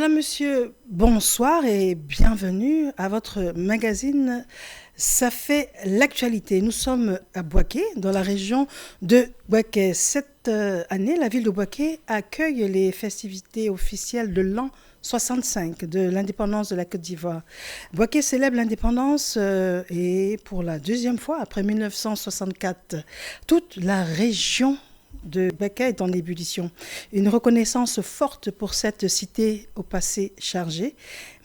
Mesdames, Messieurs, bonsoir et bienvenue à votre magazine Ça fait l'actualité. Nous sommes à Boaké, dans la région de Boaké. Cette année, la ville de Boaké accueille les festivités officielles de l'an 65 de l'indépendance de la Côte d'Ivoire. Boaké célèbre l'indépendance et pour la deuxième fois après 1964. Toute la région de Boaké est en ébullition. Une reconnaissance forte pour cette cité au passé chargé,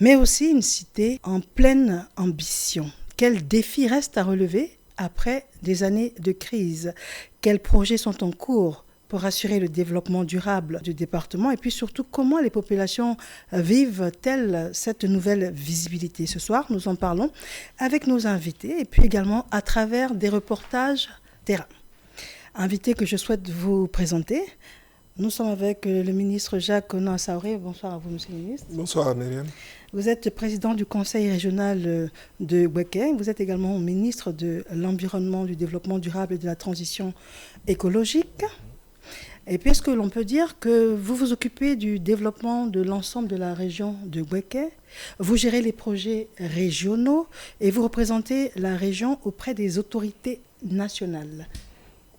mais aussi une cité en pleine ambition. Quels défis restent à relever après des années de crise? Quels projets sont en cours pour assurer le développement durable du département? Et puis surtout, comment les populations vivent-elles cette nouvelle visibilité? Ce soir, nous en parlons avec nos invités et puis également à travers des reportages terrain. Invité que je souhaite vous présenter. Nous sommes avec le ministre Jacques Onan-Saoré. Bonsoir à vous, monsieur le ministre. Bonsoir, Myriam. Vous êtes président du conseil régional de Boaké. Vous êtes également ministre de l'Environnement, du Développement durable et de la transition écologique. Et puis, est-ce que l'on peut dire que vous vous occupez du développement de l'ensemble de la région de Boaké? Vous gérez les projets régionaux et vous représentez la région auprès des autorités nationales.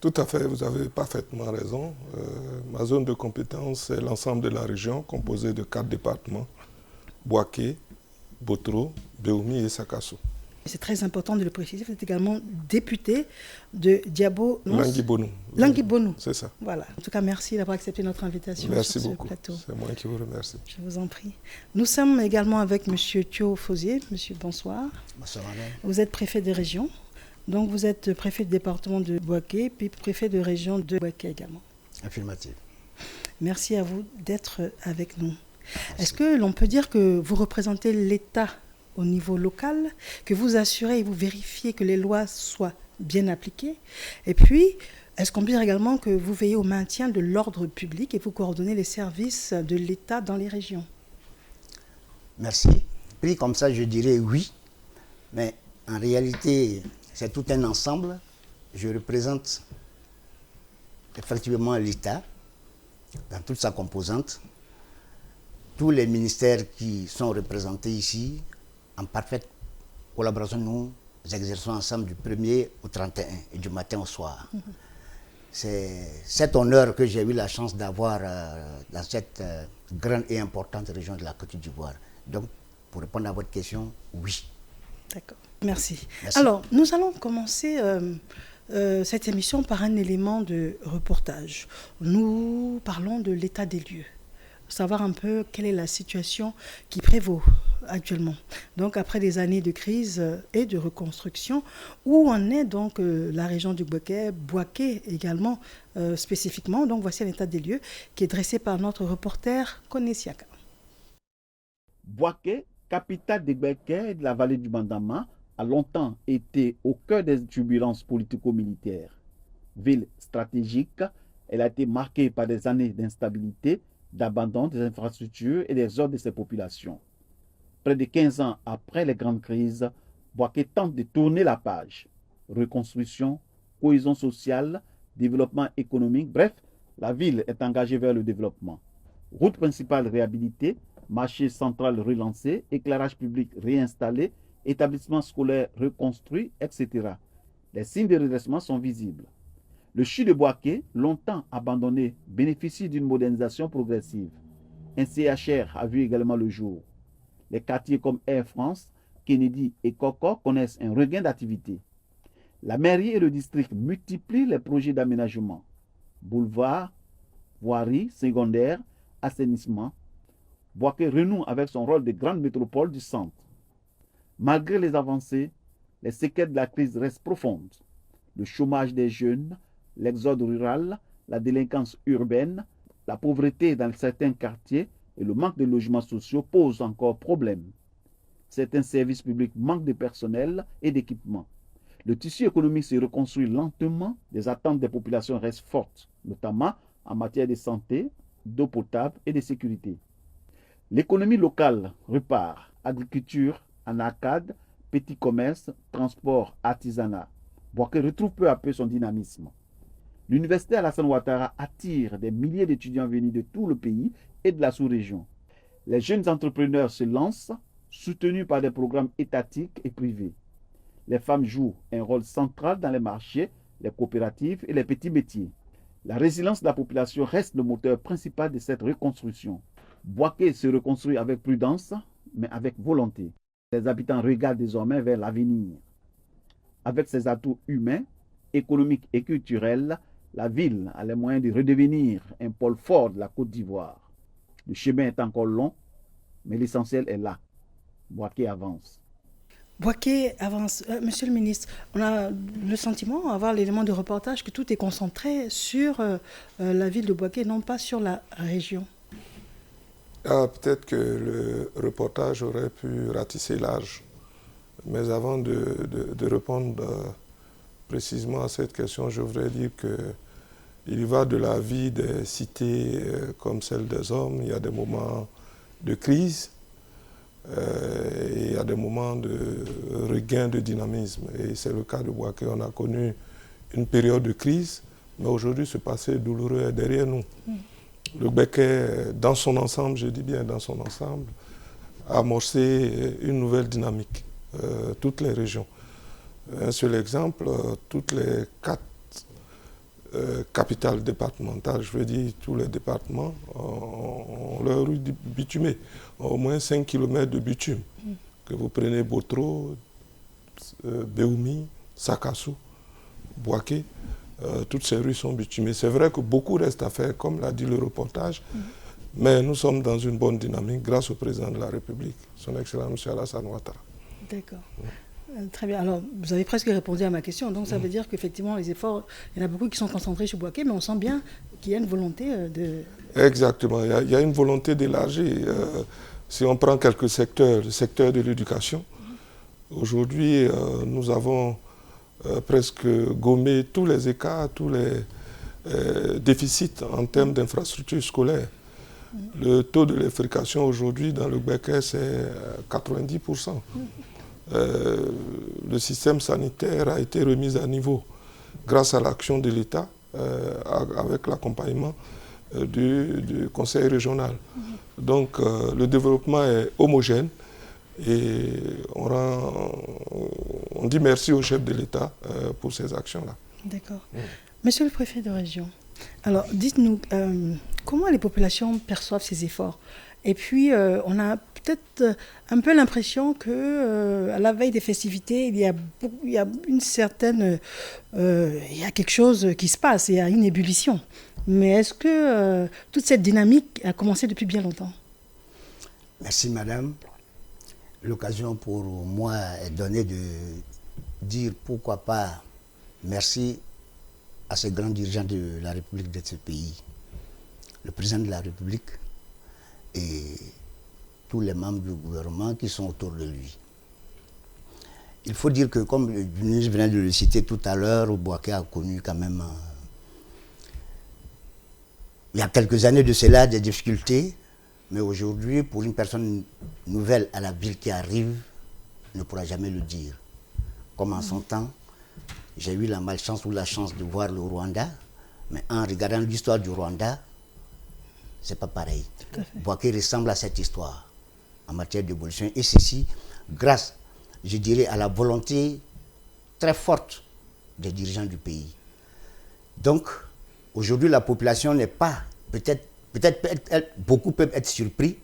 Tout à fait, vous avez parfaitement raison. Ma zone de compétence est l'ensemble de la région composée de 4 départements, Boaké, Botro, Béoumi et Sakasso. C'est très important de le préciser, vous êtes également député de Diabo Languibonou. Languibonou. C'est ça. Voilà. En tout cas, merci d'avoir accepté notre invitation merci sur beaucoup. ce plateau. C'est moi qui vous remercie. Je vous en prie. Nous sommes également avec M. Thio Fosier. Monsieur, bonsoir. Bonsoir, madame. Vous êtes préfet de région. Donc vous êtes préfet du département de Boaké, puis préfet de région de Boaké également. Affirmatif. Merci à vous d'être avec nous. Merci. Est-ce que l'on peut dire que vous représentez l'État au niveau local, que vous assurez et vous vérifiez que les lois soient bien appliquées? Et puis, est-ce qu'on peut dire également que vous veillez au maintien de l'ordre public et vous coordonnez les services de l'État dans les régions? Merci. Pris comme ça, je dirais oui, mais en réalité, c'est tout un ensemble. Je représente effectivement l'État dans toute sa composante. Tous les ministères qui sont représentés ici, en parfaite collaboration, nous exerçons ensemble du 1er au 31 et du matin au soir. C'est cet honneur que j'ai eu la chance d'avoir dans cette grande et importante région de la Côte d'Ivoire. Donc, pour répondre à votre question, oui. D'accord. Merci. Merci. Alors, nous allons commencer cette émission par un élément de reportage. Nous parlons de l'état des lieux, savoir un peu quelle est la situation qui prévaut actuellement. Donc, après des années de crise et de reconstruction, où en est donc la région du Boaké, Boaké également spécifiquement. Donc, voici un état des lieux qui est dressé par notre reporter Konesiaka. Boaké, capitale des Boaké et de la vallée du Bandama, a longtemps été au cœur des turbulences politico-militaires. Ville stratégique, elle a été marquée par des années d'instabilité, d'abandon des infrastructures et des ordres de ses populations. Près de 15 ans après les grandes crises, Boaké tente de tourner la page. Reconstruction, cohésion sociale, développement économique, bref, la ville est engagée vers le développement. Route principale réhabilitée, marché central relancé, éclairage public réinstallé, établissements scolaires reconstruits, etc. Les signes de redressement sont visibles. Le CHU de Boaké, longtemps abandonné, bénéficie d'une modernisation progressive. Un CHR a vu également le jour. Les quartiers comme Air France, Kennedy et Koko connaissent un regain d'activité. La mairie et le district multiplient les projets d'aménagement. Boulevards, voiries, secondaires, assainissement. Boaké renoue avec son rôle de grande métropole du centre. Malgré les avancées, les séquelles de la crise restent profondes. Le chômage des jeunes, l'exode rural, la délinquance urbaine, la pauvreté dans certains quartiers et le manque de logements sociaux posent encore problème. Certains services publics manquent de personnel et d'équipement. Le tissu économique se reconstruit lentement, les attentes des populations restent fortes, notamment en matière de santé, d'eau potable et de sécurité. L'économie locale repart, agriculture, anacad, petit commerce, transport, artisanat. Boaké retrouve peu à peu son dynamisme. L'université Alassane Ouattara attire des milliers d'étudiants venus de tout le pays et de la sous-région. Les jeunes entrepreneurs se lancent, soutenus par des programmes étatiques et privés. Les femmes jouent un rôle central dans les marchés, les coopératives et les petits métiers. La résilience de la population reste le moteur principal de cette reconstruction. Bouaké se reconstruit avec prudence, mais avec volonté. Les habitants regardent désormais vers l'avenir. Avec ses atouts humains, économiques et culturels, la ville a les moyens de redevenir un pôle fort de la Côte d'Ivoire. Le chemin est encore long, mais l'essentiel est là. Bouaké avance. Bouaké avance. Monsieur le ministre, on a le sentiment, à voir l'élément de reportage, que tout est concentré sur la ville de Bouaké, non pas sur la région. Peut-être que le reportage aurait pu ratisser large. Mais avant de répondre précisément à cette question, je voudrais dire qu'il y va de la vie des cités comme celle des hommes. Il y a des moments de crise et il y a des moments de regain de dynamisme. Et c'est le cas de Bouaké. On a connu une période de crise, mais aujourd'hui, ce passé douloureux est derrière nous. Le Béquet, dans son ensemble, je dis bien dans son ensemble, a amorcé une nouvelle dynamique. Toutes les régions. Un seul exemple, toutes les 4 capitales départementales, je veux dire tous les départements, ont leur rue bitumée, au moins 5 km de bitume. Que vous prenez Botro, Béoumi, Sakassou, Bouaké, toutes ces rues sont bitumées. C'est vrai que beaucoup reste à faire, comme l'a dit le reportage, mais nous sommes dans une bonne dynamique grâce au président de la République, son Excellence M. Alassane Ouattara. D'accord. Très bien. Alors, vous avez presque répondu à ma question. Donc, ça veut dire qu'effectivement, les efforts, il y en a beaucoup qui sont concentrés sur Bouaké, mais on sent bien qu'il y a une volonté de... Exactement. Il y a une volonté d'élargir. Si on prend quelques secteurs, le secteur de l'éducation, aujourd'hui, nous avons presque gommé tous les écarts, tous les déficits en termes d'infrastructures scolaires. Le taux de l'effrication aujourd'hui dans le Béquet, c'est 90%. Le système sanitaire a été remis à niveau grâce à l'action de l'État avec l'accompagnement du conseil régional. Donc le développement est homogène et on dit merci au chef de l'État pour ces actions-là. D'accord. Monsieur le préfet de région, alors dites-nous comment les populations perçoivent ces efforts. Et puis, on a peut-être un peu l'impression qu'à la veille des festivités, il y a une certaine... il y a quelque chose qui se passe, il y a une ébullition. Mais est-ce que toute cette dynamique a commencé depuis bien longtemps? Merci, madame. L'occasion pour moi est donnée de dire pourquoi pas merci à ce grand dirigeant de la République de ce pays, le président de la République, et tous les membres du gouvernement qui sont autour de lui. Il faut dire que, comme le ministre venait de le citer tout à l'heure, Bouaké a connu quand même, il y a quelques années de cela, des difficultés, mais aujourd'hui, pour une personne nouvelle à la ville qui arrive, ne pourra jamais le dire. Comme en son temps, j'ai eu la malchance ou la chance de voir le Rwanda, mais en regardant l'histoire du Rwanda, c'est pas pareil. Bouaké ressemble à cette histoire en matière d'évolution. Et ceci, grâce, je dirais, à la volonté très forte des dirigeants du pays. Donc, aujourd'hui, la population n'est pas, beaucoup peuvent être surpris,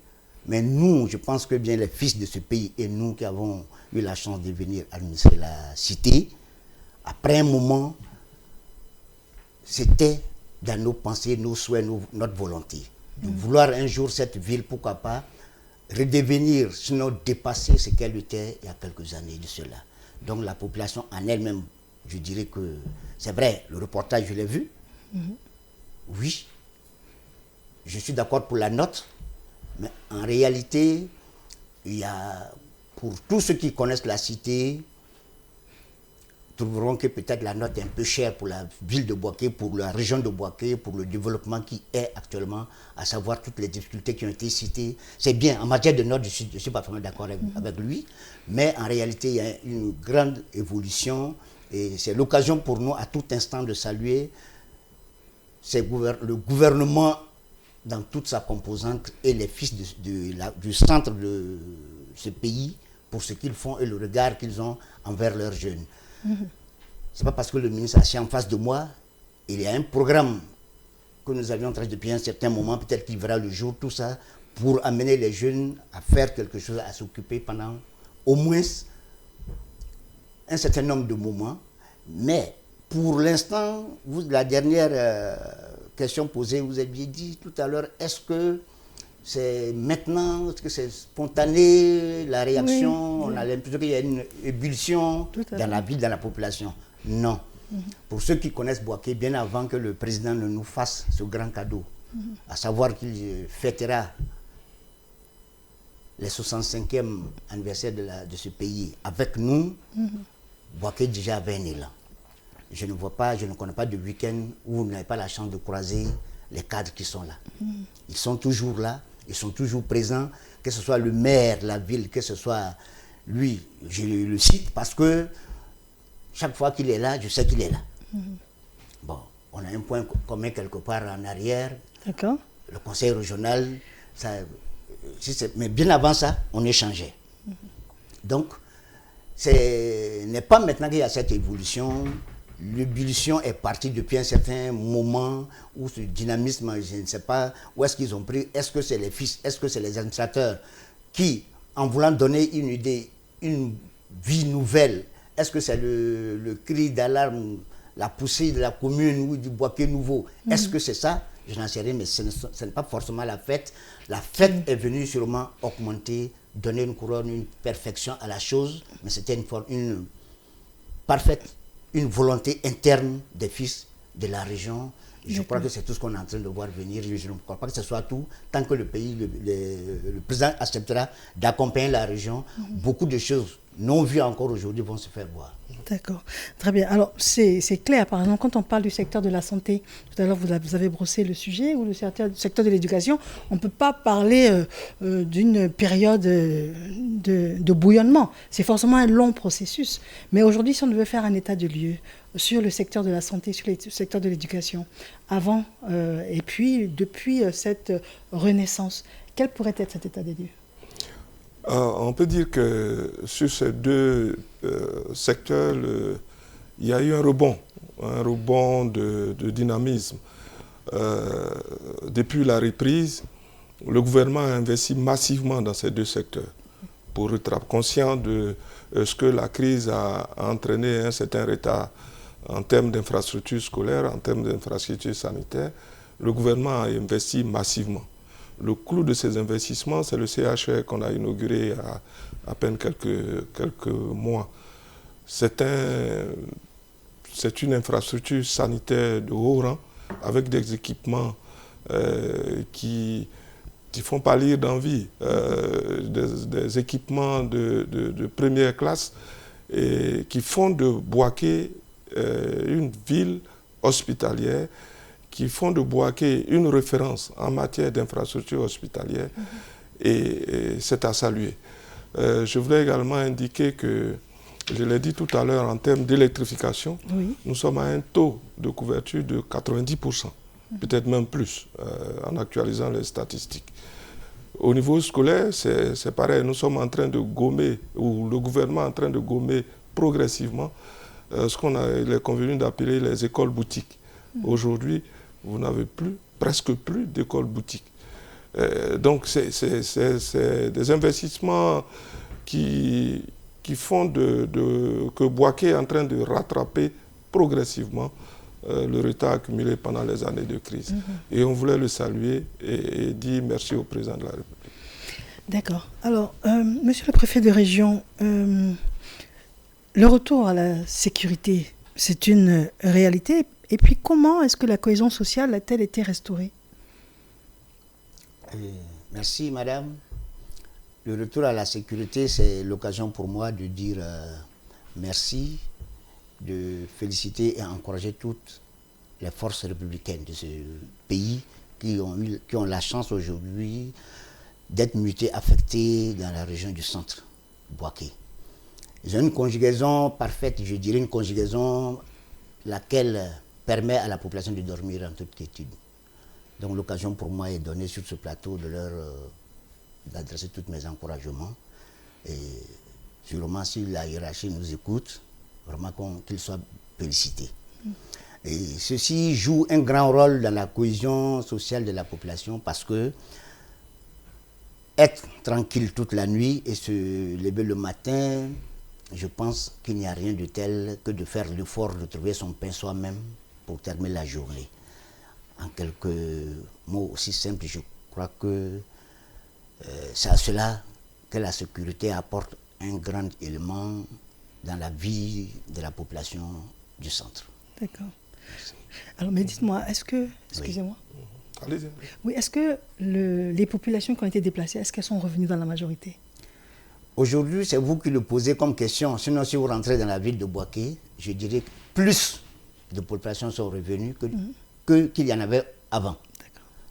mais nous, je pense que bien les fils de ce pays et nous qui avons eu la chance de venir administrer la cité, après un moment, c'était dans nos pensées, nos souhaits, notre volonté. De vouloir un jour cette ville, pourquoi pas, redevenir, sinon dépasser ce qu'elle était il y a quelques années de cela. Donc la population en elle-même, je dirais que c'est vrai, le reportage, je l'ai vu. Oui, je suis d'accord pour la note, mais en réalité, il y a, pour tous ceux qui connaissent la cité, trouveront que peut-être la note est un peu chère pour la ville de Bouaké, pour la région de Bouaké, pour le développement qui est actuellement, à savoir toutes les difficultés qui ont été citées. C'est bien, en matière de note, je ne suis pas vraiment d'accord avec lui, mais en réalité, il y a une grande évolution et c'est l'occasion pour nous à tout instant de saluer le gouvernement dans toute sa composante et les fils du centre de ce pays pour ce qu'ils font et le regard qu'ils ont envers leurs jeunes. C'est pas parce que le ministre est assis en face de moi, il y a un programme que nous avions traité depuis un certain moment, peut-être qu'il verra le jour, tout ça, pour amener les jeunes à faire quelque chose, à s'occuper pendant au moins un certain nombre de moments. Mais pour l'instant, la dernière question posée, vous aviez dit tout à l'heure, est-ce que c'est maintenant, est-ce que c'est spontané, la réaction, on a l'impression qu'il y a une ébullition dans la vie, dans la population. Non. Pour ceux qui connaissent Bouaké, bien avant que le président ne nous fasse ce grand cadeau, à savoir qu'il fêtera les 65e anniversaire de ce pays avec nous, Bouaké déjà avait un élan. Je ne connais pas de week-end où vous n'avez pas la chance de croiser les cadres qui sont là. Ils sont toujours là, ils sont toujours présents, que ce soit le maire, la ville, que ce soit lui, je le cite parce que chaque fois qu'il est là, je sais qu'il est là. Bon, on a un point commun quelque part en arrière. D'accord. Le conseil régional, mais bien avant ça, on échangeait. Donc, ce n'est pas maintenant qu'il y a cette évolution. L'ébullition est partie depuis un certain moment où ce dynamisme, je ne sais pas où est-ce qu'ils ont pris. Est-ce que c'est les fils, est-ce que c'est les administrateurs qui, en voulant donner une idée, une vie nouvelle, est-ce que c'est le cri d'alarme, la poussée de la commune ou du Bouaké nouveau? Est-ce que c'est ça? Je n'en sais rien, mais ce n'est pas forcément la fête. La fête est venue sûrement augmenter, donner une couronne, une perfection à la chose, mais c'était une parfaite, une volonté interne des fils de la région. Je crois que c'est tout ce qu'on est en train de voir venir. Je ne crois pas que ce soit tout. Tant que le pays, le président acceptera d'accompagner la région, beaucoup de choses non vues encore aujourd'hui vont se faire voir. D'accord, très bien. Alors, c'est clair, par exemple, quand on parle du secteur de la santé, tout à l'heure vous avez brossé le sujet, ou le secteur de l'éducation, on ne peut pas parler d'une période de bouillonnement. C'est forcément un long processus. Mais aujourd'hui, si on devait faire un état de lieu sur le secteur de la santé, sur le secteur de l'éducation, avant et puis depuis cette renaissance, quel pourrait être cet état des lieux? On peut dire que sur ces deux secteurs, il y a eu un rebond de dynamisme. Depuis la reprise, le gouvernement a investi massivement dans ces deux secteurs pour être conscient de ce que la crise a entraîné un certain retard en termes d'infrastructures scolaires, en termes d'infrastructures sanitaires. Le gouvernement a investi massivement. Le clou de ces investissements, c'est le CHR qu'on a inauguré à peine quelques mois. C'est une infrastructure sanitaire de haut rang avec des équipements qui font pâlir d'envie, des équipements de première classe et qui font de Bouaké une ville hospitalière, qui font de Bouaké une référence en matière d'infrastructures hospitalières, et c'est à saluer. Je voulais également indiquer que, je l'ai dit tout à l'heure, en termes d'électrification, nous sommes à un taux de couverture de 90%, peut-être même plus, en actualisant les statistiques. Au niveau scolaire, c'est pareil, nous sommes en train de gommer, ou le gouvernement est en train de gommer progressivement ce il est convenu d'appeler les écoles boutiques. Aujourd'hui, vous n'avez presque plus d'écoles boutiques. Donc, c'est des investissements qui font que Bouaké est en train de rattraper progressivement le retard accumulé pendant les années de crise. Et on voulait le saluer et dire merci au président de la République. D'accord. Alors, monsieur le préfet de région, le retour à la sécurité, c'est une réalité. Et puis, comment est-ce que la cohésion sociale a-t-elle été restaurée? Merci, madame. Le retour à la sécurité, c'est l'occasion pour moi de dire merci, de féliciter et encourager toutes les forces républicaines de ce pays qui ont la chance aujourd'hui d'être mutées, affectées dans la région du centre, Bouaké. Ils ont une conjugaison parfaite, je dirais une conjugaison laquelle permet à la population de dormir en toute quiétude. Donc l'occasion pour moi est donnée sur ce plateau d'adresser tous mes encouragements. Et sûrement si la hiérarchie nous écoute, vraiment qu'ils soient félicités. Et ceci joue un grand rôle dans la cohésion sociale de la population parce que être tranquille toute la nuit et se lever le matin, je pense qu'il n'y a rien de tel que de faire l'effort de trouver son pain soi-même pour terminer la journée. En quelques mots aussi simples, je crois que c'est à cela que la sécurité apporte un grand élément dans la vie de la population du centre. D'accord. Alors, mais dites-moi, est-ce que... Excusez-moi. Allez-y. Oui, est-ce que les populations qui ont été déplacées, est-ce qu'elles sont revenues dans la majorité? Aujourd'hui, c'est vous qui le posez comme question. Sinon, si vous rentrez dans la ville de Bouaké, je dirais que plus de populations sont revenues qu'il y en avait avant.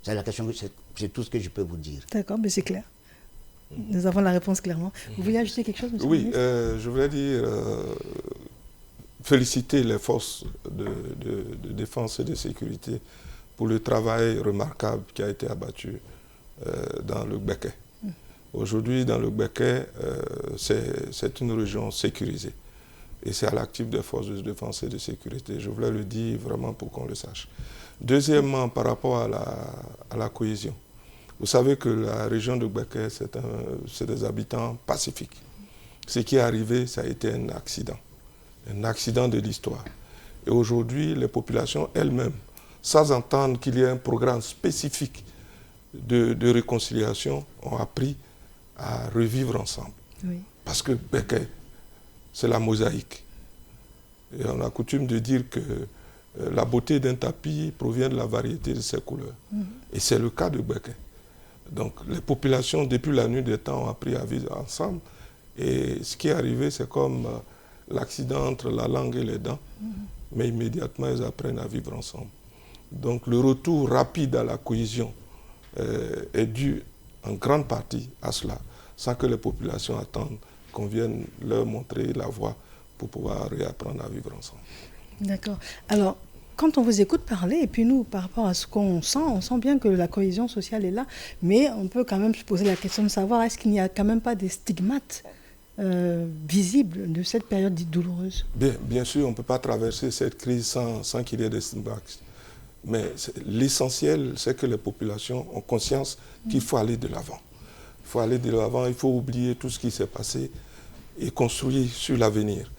C'est la question, c'est tout ce que je peux vous dire. D'accord, mais c'est clair. Nous avons la réponse clairement. Vous voulez ajouter quelque chose, monsieur le ministre? Je voulais dire féliciter les forces de défense et de sécurité pour le travail remarquable qui a été abattu dans le Gbeke. Aujourd'hui, dans le Gbeke, c'est une région sécurisée. Et c'est à l'actif des forces de défense et de sécurité. Je voulais le dire vraiment pour qu'on le sache. Deuxièmement, par rapport à la cohésion. Vous savez que la région de Gbeke, c'est des habitants pacifiques. Ce qui est arrivé, ça a été un accident de l'histoire. Et aujourd'hui, les populations elles-mêmes, sans entendre qu'il y ait un programme spécifique de réconciliation, ont appris à revivre ensemble. Oui. Parce que Gbeke, c'est la mosaïque. Et on a coutume de dire que la beauté d'un tapis provient de la variété de ses couleurs. Et c'est le cas de Gbeke. Donc les populations, depuis la nuit des temps, ont appris à vivre ensemble. Et ce qui est arrivé, c'est comme l'accident entre la langue et les dents. Mais immédiatement, ils apprennent à vivre ensemble. Donc le retour rapide à la cohésion est dû en grande partie à cela, sans que les populations attendent qu'on vienne leur montrer la voie pour pouvoir réapprendre à vivre ensemble. D'accord. Alors, quand on vous écoute parler, et puis nous, par rapport à ce qu'on sent, on sent bien que la cohésion sociale est là, mais on peut quand même se poser la question de savoir, est-ce qu'il n'y a quand même pas des stigmates visibles de cette période dite douloureuse? Bien sûr, on ne peut pas traverser cette crise sans qu'il y ait des stigmates. Mais l'essentiel, c'est que les populations ont conscience qu'il faut aller de l'avant. Il faut aller de l'avant, il faut oublier tout ce qui s'est passé et construire sur l'avenir.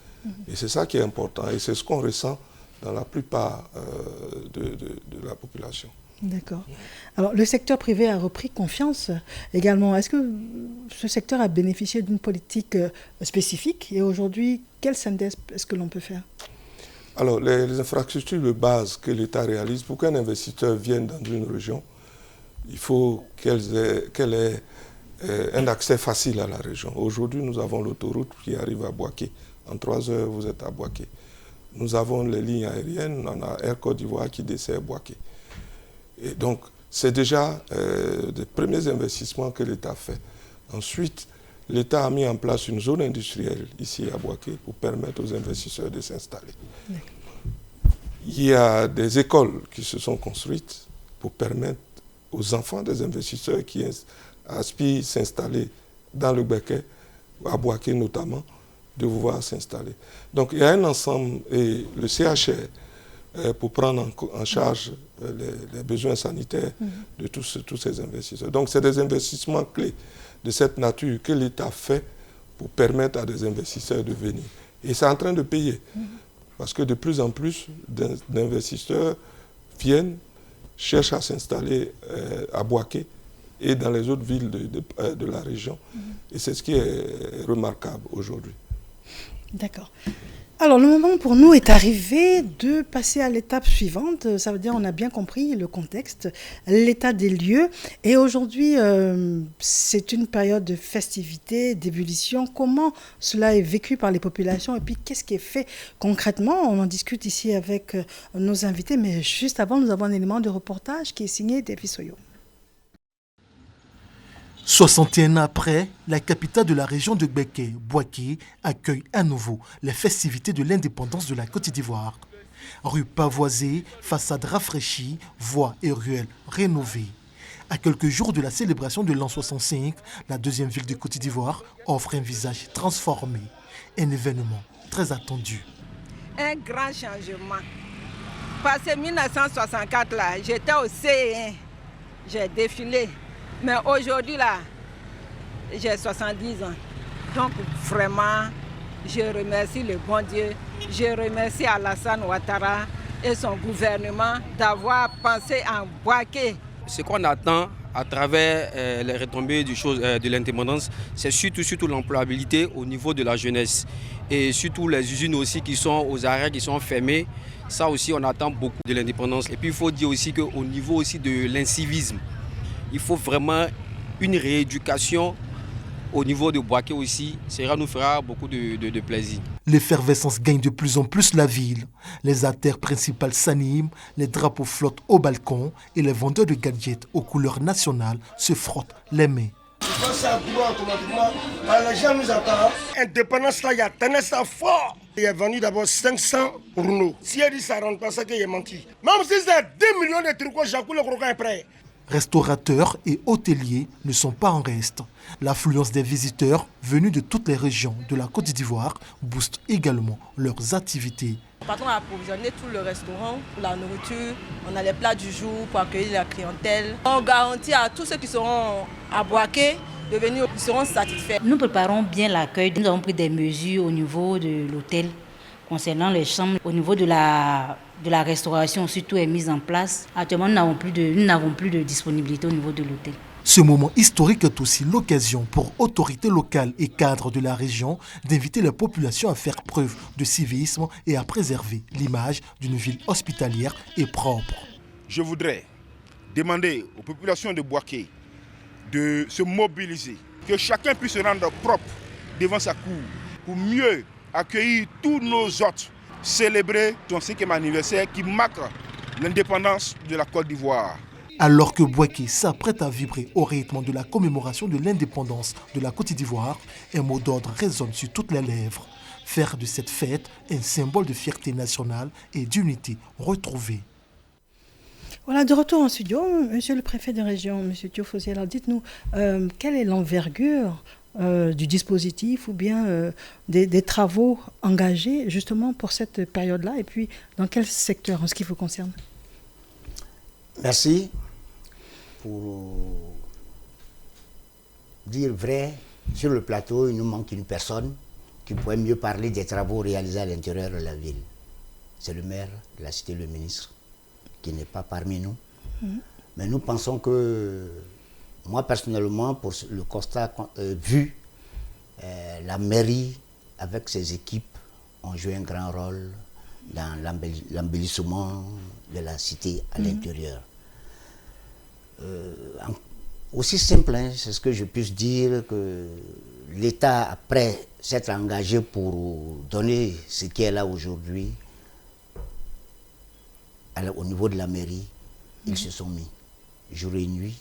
Et c'est ça qui est important. Et c'est ce qu'on ressent dans la plupart de la population. D'accord. Alors, le secteur privé a repris confiance également. Est-ce que ce secteur a bénéficié d'une politique spécifique? Et aujourd'hui, quel synthèse est-ce que l'on peut faire? Alors, les infrastructures de base que l'État réalise, pour qu'un investisseur vienne dans une région, il faut qu'elle ait un accès facile à la région. Aujourd'hui, nous avons l'autoroute qui arrive à Bouaké. En 3 heures, vous êtes à Bouaké. Nous avons les lignes aériennes, on a Air Côte d'Ivoire qui dessert Bouaké. Et donc, c'est déjà des premiers investissements que l'État fait. Ensuite, l'État a mis en place une zone industrielle ici à Bouaké pour permettre aux investisseurs de s'installer. Il y a des écoles qui se sont construites pour permettre aux enfants des investisseurs qui aspirent s'installer dans le Gbeke, à Bouaké notamment, de pouvoir s'installer. Donc il y a un ensemble, et le CHR, pour prendre en charge les besoins sanitaires de tous ces investisseurs. Donc c'est des investissements clés de cette nature que l'État fait pour permettre à des investisseurs de venir. Et c'est en train de payer. Parce que de plus en plus d'investisseurs viennent, cherchent à s'installer à Bouaké et dans les autres villes de la région. Et c'est ce qui est remarquable aujourd'hui. D'accord. Alors, le moment pour nous est arrivé de passer à l'étape suivante. Ça veut dire qu'on a bien compris le contexte, l'état des lieux. Et aujourd'hui, c'est une période de festivité, d'ébullition. Comment cela est vécu par les populations? Et puis, qu'est-ce qui est fait concrètement? On en discute ici avec nos invités. Mais juste avant, nous avons un élément de reportage qui est signé Davy Soyo. 61 ans après, la capitale de la région de Gbeke, Bouaké, accueille à nouveau les festivités de l'indépendance de la Côte d'Ivoire. Rue pavoisée, façade rafraîchie, voies et ruelles rénovées. À quelques jours de la célébration de l'an 65, la deuxième ville de Côte d'Ivoire offre un visage transformé. Un événement très attendu. Un grand changement. Parce que 1964, là, j'étais au CE1, j'ai défilé. Mais aujourd'hui, là, j'ai 70 ans. Donc, vraiment, je remercie le bon Dieu. Je remercie Alassane Ouattara et son gouvernement d'avoir pensé en Bouaké. Ce qu'on attend à travers les retombées de l'indépendance, c'est surtout l'employabilité au niveau de la jeunesse. Et surtout les usines aussi qui sont aux arrêts, qui sont fermées. Ça aussi, on attend beaucoup de l'indépendance. Et puis, il faut dire aussi qu'au niveau aussi de l'incivisme, il faut vraiment une rééducation au niveau de Bouaké aussi. Cela nous fera beaucoup de plaisir. L'effervescence gagne de plus en plus la ville. Les artères principales s'animent, les drapeaux flottent au balcon et les vendeurs de gadgets aux couleurs nationales se frottent les mains. Les gens nous attendent. Indépendance là, il y a tendance à fort. Il a vendu d'abord 500 pour nous. Si il dit ça ne rentre pas, c'est qu'il a menti. Même si c'est 2 millions de trucs, Jacques le croquant est prêt. Restaurateurs et hôteliers ne sont pas en reste. L'affluence des visiteurs venus de toutes les régions de la Côte d'Ivoire booste également leurs activités. Le patron a approvisionné tout le restaurant pour la nourriture. On a les plats du jour pour accueillir la clientèle. On garantit à tous ceux qui seront à Bouaké de venir, ils seront satisfaits. Nous préparons bien l'accueil. Nous avons pris des mesures au niveau de l'hôtel concernant les chambres. Au niveau de la restauration, surtout est mise en place. Actuellement, nous n'avons plus de disponibilité au niveau de l'hôtel. Ce moment historique est aussi l'occasion pour autorités locales et cadres de la région d'inviter la population à faire preuve de civisme et à préserver l'image d'une ville hospitalière et propre. Je voudrais demander aux populations de Bouaké de se mobiliser, que chacun puisse se rendre propre devant sa cour pour mieux accueillir tous nos hôtes, célébrer son 5e anniversaire qui marque l'indépendance de la Côte d'Ivoire. Alors que Bouaké s'apprête à vibrer au rythme de la commémoration de l'indépendance de la Côte d'Ivoire, un mot d'ordre résonne sur toutes les lèvres. Faire de cette fête un symbole de fierté nationale et d'unité retrouvée. Voilà, de retour en studio, monsieur le préfet de région, monsieur Thiofossi, alors dites-nous, quelle est l'envergure du dispositif ou bien des travaux engagés justement pour cette période-là et puis dans quel secteur en ce qui vous concerne? Merci. Pour dire vrai, sur le plateau, il nous manque une personne qui pourrait mieux parler des travaux réalisés à l'intérieur de la ville. C'est le maire de la cité, le ministre, qui n'est pas parmi nous. Mais nous pensons que, moi personnellement, pour le constat vu, la mairie, avec ses équipes, ont joué un grand rôle dans l'embellissement de la cité à l'intérieur. Aussi simple, hein, c'est ce que je puisse dire, que l'État, après s'être engagé pour donner ce qui est là aujourd'hui, au niveau de la mairie, ils se sont mis jour et nuit,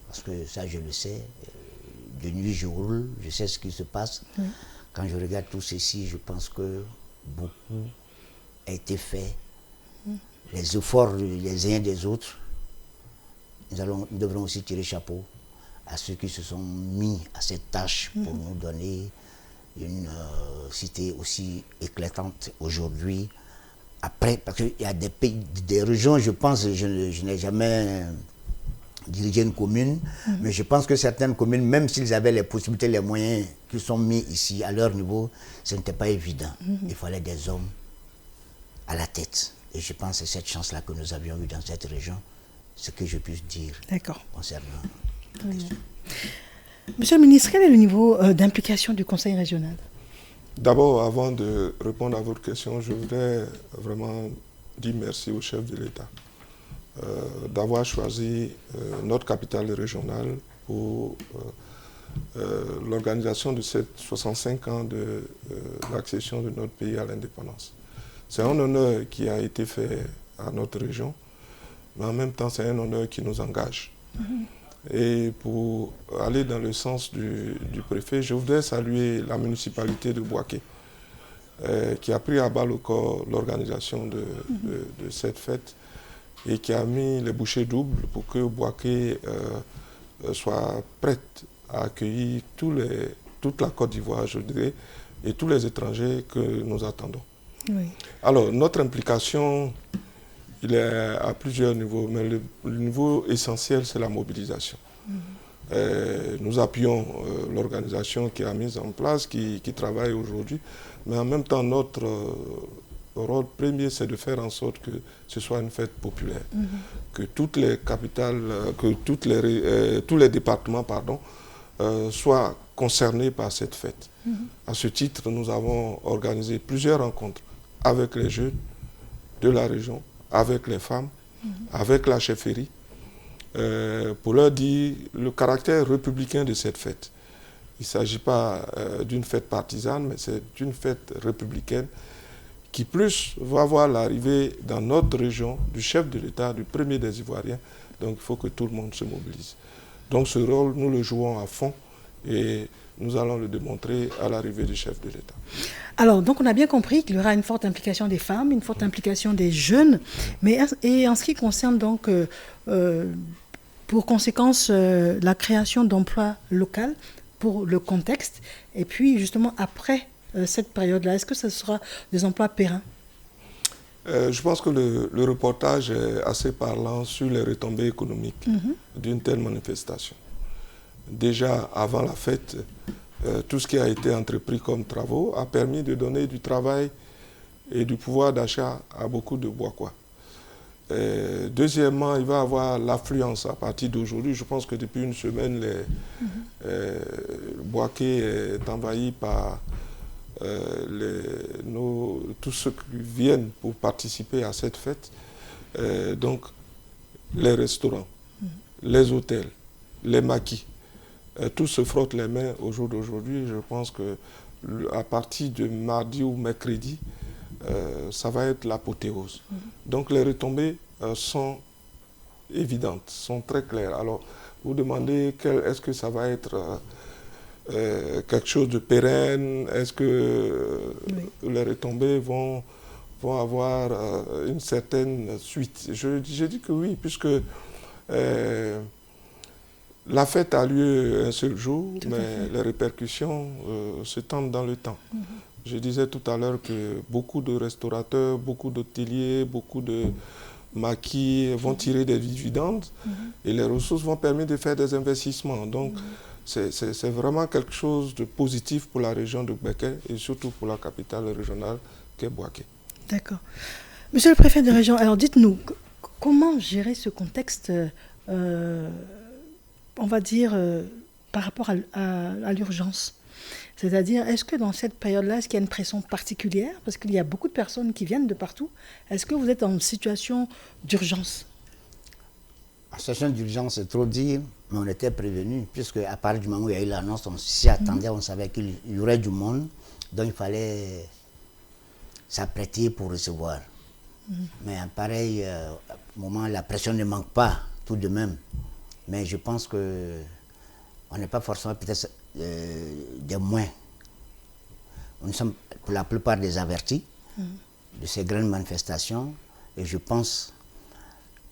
parce que ça je le sais, de nuit je roule, je sais ce qui se passe. Quand je regarde tout ceci, je pense que beaucoup a été fait. Les efforts les uns des autres, nous devrons aussi tirer chapeau à ceux qui se sont mis à cette tâche pour nous donner une cité aussi éclatante aujourd'hui. Après, parce qu'il y a des pays, des régions, je pense, je n'ai jamais dirigé une commune, mais je pense que certaines communes, même s'ils avaient les possibilités, les moyens qui sont mis ici à leur niveau, ce n'était pas évident. Il fallait des hommes à la tête. Et je pense que c'est cette chance-là que nous avions eue dans cette région, ce que je puisse dire concernant la question. Monsieur le ministre, quel est le niveau d'implication du Conseil régional? D'abord, avant de répondre à votre question, je voudrais vraiment dire merci au chef de l'État d'avoir choisi notre capitale régionale pour l'organisation de ces 65 ans de l'accession de notre pays à l'indépendance. C'est un honneur qui a été fait à notre région, mais en même temps, c'est un honneur qui nous engage. Et pour aller dans le sens du préfet, je voudrais saluer la municipalité de Bouaké, qui a pris à bas le corps l'organisation de cette fête et qui a mis les bouchées doubles pour que Bouaké soit prête à accueillir toute la Côte d'Ivoire, je dirais, et tous les étrangers que nous attendons. Oui. Alors, notre implication, il est à plusieurs niveaux, mais le niveau essentiel, c'est la mobilisation. Nous appuyons l'organisation qui a mis en place, qui travaille aujourd'hui, mais en même temps, notre rôle premier, c'est de faire en sorte que ce soit une fête populaire, que toutes les capitales, que tous les départements, soient concernés par cette fête. À ce titre, nous avons organisé plusieurs rencontres avec les jeunes de la région, avec les femmes, avec la chefferie, pour leur dire le caractère républicain de cette fête. Il ne s'agit pas d'une fête partisane, mais c'est une fête républicaine qui plus va voir l'arrivée dans notre région du chef de l'État, du premier des Ivoiriens. Donc il faut que tout le monde se mobilise. Donc ce rôle, nous le jouons à fond et nous allons le démontrer à l'arrivée du chef de l'État. Alors, donc on a bien compris qu'il y aura une forte implication des femmes, une forte implication des jeunes, et en ce qui concerne donc, pour conséquence, la création d'emplois locaux pour le contexte, et puis justement après cette période-là, est-ce que ce sera des emplois pérennes? Je pense que le reportage est assez parlant sur les retombées économiques d'une telle manifestation. Déjà avant la fête, tout ce qui a été entrepris comme travaux a permis de donner du travail et du pouvoir d'achat à beaucoup de Bouakois. Deuxièmement, il va y avoir l'affluence à partir d'aujourd'hui. Je pense que depuis une semaine, Bouaké est envahi par tous ceux qui viennent pour participer à cette fête. Donc, les restaurants, les hôtels, les maquis, tous se frottent les mains au jour d'aujourd'hui. Je pense qu'à partir de mardi ou mercredi, ça va être l'apothéose. Donc les retombées sont évidentes, sont très claires. Alors, vous demandez, est-ce que ça va être quelque chose de pérenne? Est-ce que les retombées vont avoir une certaine suite? Je dis que oui, puisque la fête a lieu un seul jour, mais les répercussions s'étendent dans le temps. Je disais tout à l'heure que beaucoup de restaurateurs, beaucoup d'hôteliers, beaucoup de maquis vont tirer des dividendes et les ressources vont permettre de faire des investissements. Donc, c'est vraiment quelque chose de positif pour la région de Bouaké et surtout pour la capitale régionale qu'est Bouaké. D'accord. Monsieur le préfet de région, alors dites-nous, comment gérer ce contexte, on va dire, par rapport à l'urgence? C'est-à-dire, est-ce que dans cette période-là, est-ce qu'il y a une pression particulière? Parce qu'il y a beaucoup de personnes qui viennent de partout. Est-ce que vous êtes en situation d'urgence? En situation d'urgence, c'est trop dire, mais on était prévenus, puisque à partir du moment où il y a eu l'annonce, on s'y attendait, on savait qu'il y aurait du monde, donc il fallait s'apprêter pour recevoir. Mais à pareil moment, la pression ne manque pas, tout de même. Mais je pense qu'on n'est pas forcément peut-être des moins. Nous sommes pour la plupart des avertis de ces grandes manifestations et je pense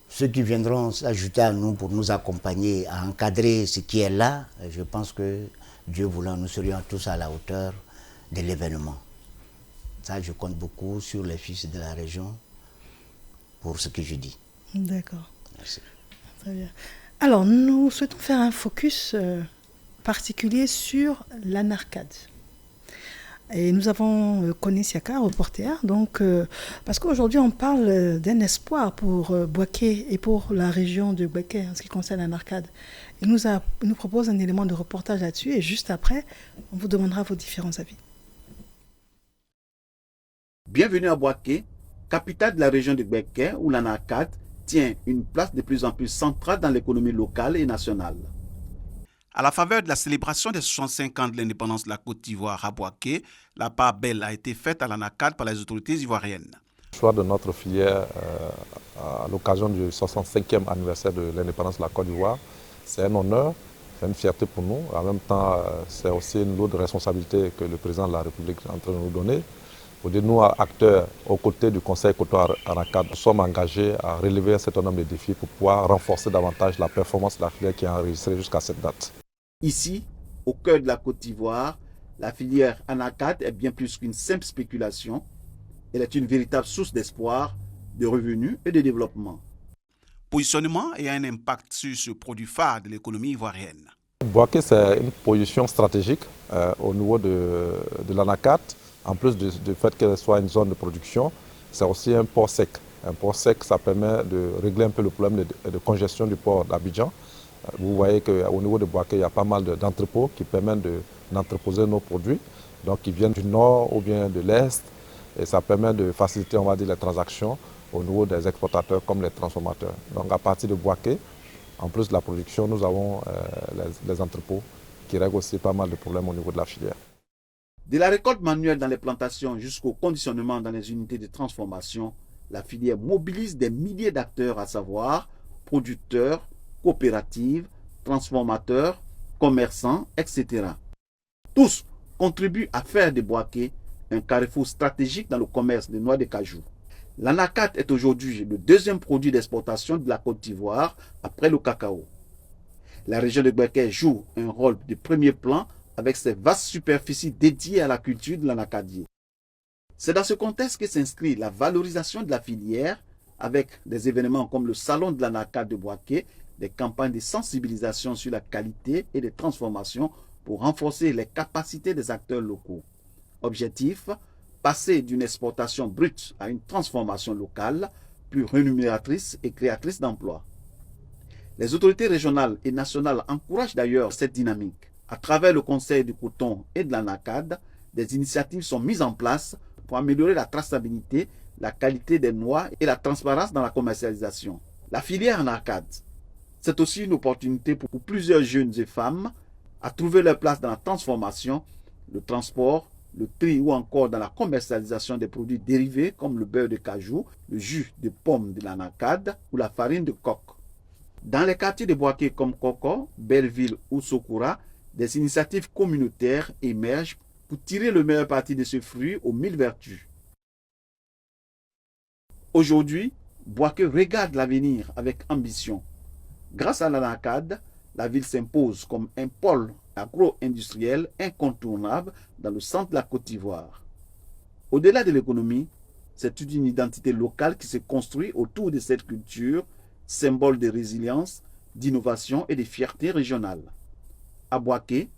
ceux qui viendront s'ajouter à nous pour nous accompagner à encadrer ce qui est là, je pense que Dieu voulant, nous serions tous à la hauteur de l'événement. Ça, je compte beaucoup sur les fils de la région pour ce que je dis. D'accord. Merci. Très bien. Alors, nous souhaitons faire un focus particulier sur l'anarcade. Et nous avons Koné Siaka, reporter, donc, parce qu'aujourd'hui on parle d'un espoir pour Bouaké et pour la région de Bouaké en ce qui concerne l'anarcade. Il nous propose un élément de reportage là-dessus et juste après, on vous demandera vos différents avis. Bienvenue à Bouaké, capitale de la région de Bouaké, où l'anarcade tient une place de plus en plus centrale dans l'économie locale et nationale. À la faveur de la célébration des 65 ans de l'indépendance de la Côte d'Ivoire à Bouaké, la part belle a été faite à l'anarcade par les autorités ivoiriennes. Le choix de notre filière à l'occasion du 65e anniversaire de l'indépendance de la Côte d'Ivoire, c'est un honneur, c'est une fierté pour nous. En même temps, c'est aussi une lourde responsabilité que le président de la République est en train de nous donner Pour dire, nous, acteurs, aux côtés du Conseil Cotonou Anacad, nous sommes engagés à relever un certain nombre de défis pour pouvoir renforcer davantage la performance de la filière qui est enregistrée jusqu'à cette date. Ici, au cœur de la Côte d'Ivoire, la filière Anacad est bien plus qu'une simple spéculation. Elle est une véritable source d'espoir, de revenus et de développement. Positionnement et un impact sur ce produit phare de l'économie ivoirienne. Bouaké, c'est une position stratégique au niveau de l'Anacad. En plus du fait qu'elle soit une zone de production, c'est aussi un port sec. Un port sec, ça permet de régler un peu le problème de congestion du port d'Abidjan. Vous voyez qu'au niveau de Bouaké, il y a pas mal d'entrepôts qui permettent d'entreposer nos produits, donc qui viennent du nord ou bien de l'est, et ça permet de faciliter, on va dire, les transactions au niveau des exportateurs comme les transformateurs. Donc à partir de Bouaké, en plus de la production, nous avons les entrepôts qui règlent aussi pas mal de problèmes au niveau de la filière. De la récolte manuelle dans les plantations jusqu'au conditionnement dans les unités de transformation, la filière mobilise des milliers d'acteurs, à savoir producteurs, coopératives, transformateurs, commerçants, etc. Tous contribuent à faire de Bouaké un carrefour stratégique dans le commerce des noix de cajou. L'Anacad est aujourd'hui le deuxième produit d'exportation de la Côte d'Ivoire après le cacao. La région de Bouaké joue un rôle de premier plan avec ses vastes superficies dédiées à la culture de l'anacadier. C'est dans ce contexte que s'inscrit la valorisation de la filière avec des événements comme le Salon de l'Anacad de Bouaké, des campagnes de sensibilisation sur la qualité et de transformation pour renforcer les capacités des acteurs locaux. Objectif, passer d'une exportation brute à une transformation locale plus rémunératrice et créatrice d'emplois. Les autorités régionales et nationales encouragent d'ailleurs cette dynamique. À travers le Conseil du coton et de l'Anacad, des initiatives sont mises en place pour améliorer la traçabilité, la qualité des noix et la transparence dans la commercialisation. La filière Anacad, c'est aussi une opportunité pour plusieurs jeunes et femmes à trouver leur place dans la transformation, le transport, le tri ou encore dans la commercialisation des produits dérivés comme le beurre de cajou, le jus de pomme de l'Anacad ou la farine de coq. Dans les quartiers de Bouaké comme Koko, Belleville ou Sokura, des initiatives communautaires émergent pour tirer le meilleur parti de ce fruit aux 1000 vertus. Aujourd'hui, Bouaké regarde l'avenir avec ambition. Grâce à l'Anacad, la ville s'impose comme un pôle agro-industriel incontournable dans le centre de la Côte d'Ivoire. Au-delà de l'économie, c'est une identité locale qui se construit autour de cette culture, symbole de résilience, d'innovation et de fierté régionale. À Bouaké,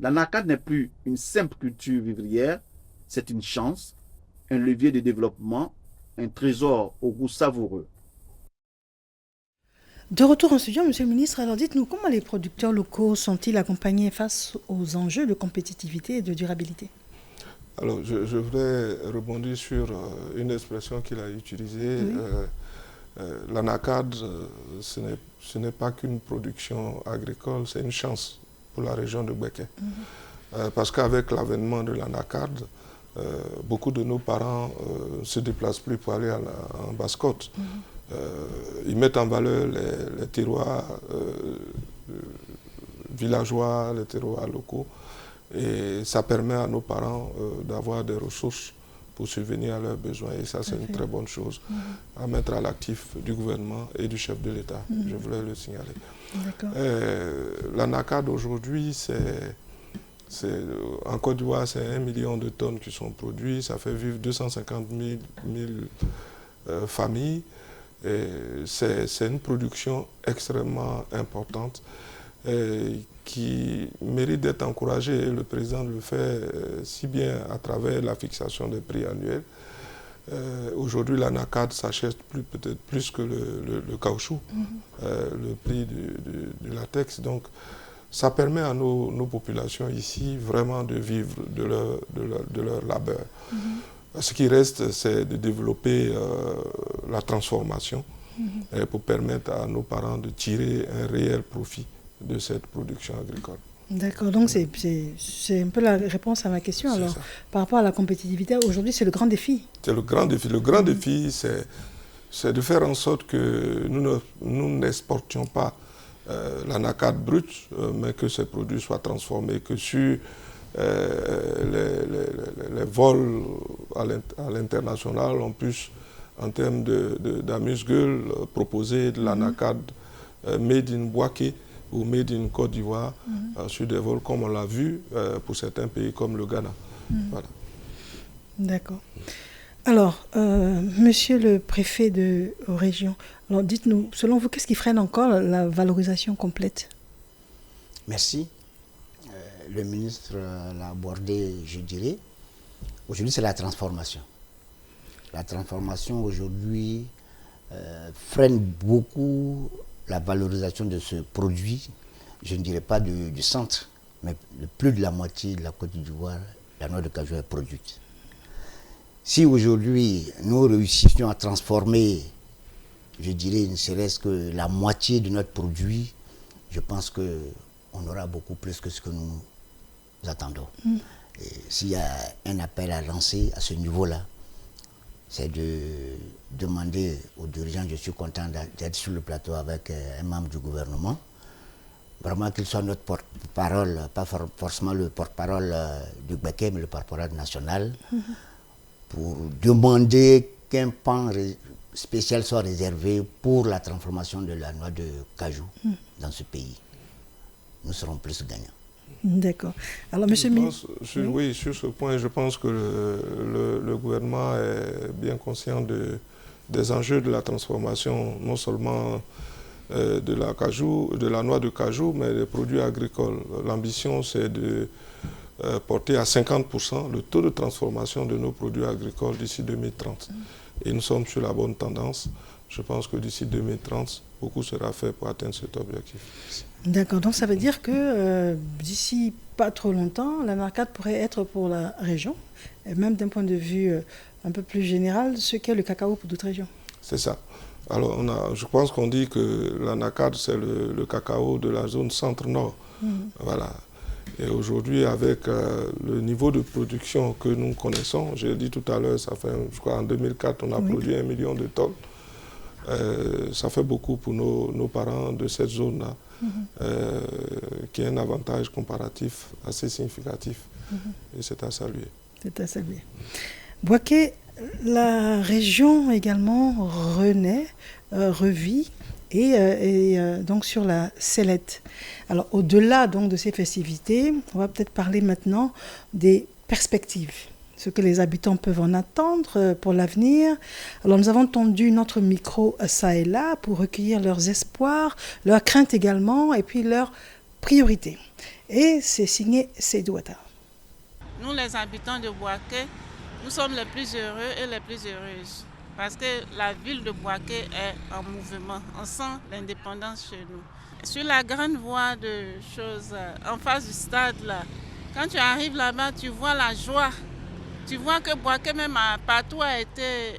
l'Anacad n'est plus une simple culture vivrière, c'est une chance, un levier de développement, un trésor au goût savoureux. De retour en studio, Monsieur le Ministre, alors dites-nous comment les producteurs locaux sont-ils accompagnés face aux enjeux de compétitivité et de durabilité? Alors, je voudrais rebondir sur une expression qu'il a utilisée. Oui. L'Anacad, ce n'est pas qu'une production agricole, c'est une chance pour la région de Bouaké. Parce qu'avec l'avènement de l'Anacad, beaucoup de nos parents ne se déplacent plus pour aller en Basse-Côte. Ils mettent en valeur les terroirs villageois, les terroirs locaux. Et ça permet à nos parents d'avoir des ressources pour subvenir à leurs besoins. Et ça, c'est une très bonne chose à mettre à l'actif du gouvernement et du chef de l'État. Je voulais le signaler. L'Anacad aujourd'hui, en Côte d'Ivoire, c'est 1 million de tonnes qui sont produites. Ça fait vivre 250 000 familles. C'est une production extrêmement importante qui mérite d'être encouragée. Et le président le fait si bien à travers la fixation des prix annuels. Aujourd'hui, l'Anacad s'achète peut-être plus que le caoutchouc, le prix du latex. Donc, ça permet à nos populations ici vraiment de vivre de leur labeur. Ce qui reste, c'est de développer la transformation pour permettre à nos parents de tirer un réel profit de cette production agricole. D'accord, donc c'est un peu la réponse à ma question. Alors, par rapport à la compétitivité, aujourd'hui, c'est le grand défi. C'est le grand défi. Le grand défi, c'est de faire en sorte que nous n'exportions pas l'Anacad brut, mais que ces produits soient transformés, que sur les vols à l'international, on puisse, en termes d'amuse-gueule, proposer de l'anacarde made in Bouaké ou made in Côte d'Ivoire sur des vols comme on l'a vu pour certains pays comme le Ghana. Voilà. D'accord. Alors, monsieur le préfet de région, alors dites-nous, selon vous, qu'est-ce qui freine encore la valorisation complète? Merci. Le ministre l'a abordé, je dirais. Aujourd'hui, c'est la transformation. La transformation, aujourd'hui, freine beaucoup la valorisation de ce produit, je ne dirais pas du centre, mais plus de la moitié de la Côte d'Ivoire, la noix de cajou est produite. Si aujourd'hui, nous réussissions à transformer, je dirais, ne serait-ce que la moitié de notre produit, je pense qu'on aura beaucoup plus que ce que nous attendons. S'il y a un appel à lancer à ce niveau-là, c'est de demander aux dirigeants, je suis content d'être sur le plateau avec un membre du gouvernement, vraiment qu'il soit notre porte-parole, pas forcément le porte-parole du Gbeke, mais le porte-parole national, pour demander qu'un pan spécial soit réservé pour la transformation de la noix de cajou dans ce pays. Nous serons plus gagnants. D'accord. Alors, monsieur le ministre... Oui, sur ce point, je pense que le gouvernement est bien conscient des enjeux de la transformation, non seulement de la noix de cajou, mais des produits agricoles. L'ambition, c'est de porter à 50% le taux de transformation de nos produits agricoles d'ici 2030. Et nous sommes sur la bonne tendance. Je pense que d'ici 2030, beaucoup sera fait pour atteindre cet objectif. D'accord, donc ça veut dire que d'ici pas trop longtemps, l'anacarde pourrait être pour la région, et même d'un point de vue un peu plus général, ce qu'est le cacao pour d'autres régions. C'est ça. Alors, je pense qu'on dit que l'anacarde, c'est le cacao de la zone centre-nord. Voilà. Et aujourd'hui, avec le niveau de production que nous connaissons, j'ai dit tout à l'heure, ça fait, je crois, en 2004, on a produit 1 million de tonnes. Ça fait beaucoup pour nos parents de cette zone-là, qui est un avantage comparatif assez significatif. Et c'est à saluer. C'est à saluer. Bouaké, la région également renaît, revit, et donc sur la sellette. Alors au-delà donc de ces festivités, on va peut-être parler maintenant des perspectives, ce que les habitants peuvent en attendre pour l'avenir. Alors nous avons tendu notre micro ça et là pour recueillir leurs espoirs, leurs craintes également, et puis leurs priorités. Et c'est signé Seydou Ouattara. Nous les habitants de Bouaké, nous sommes les plus heureux et les plus heureuses. Parce que la ville de Bouaké est en mouvement. On sent l'indépendance chez nous. Sur la grande voie de choses, en face du stade, là, quand tu arrives là-bas, tu vois la joie. Tu vois que Bouaké, même partout, a été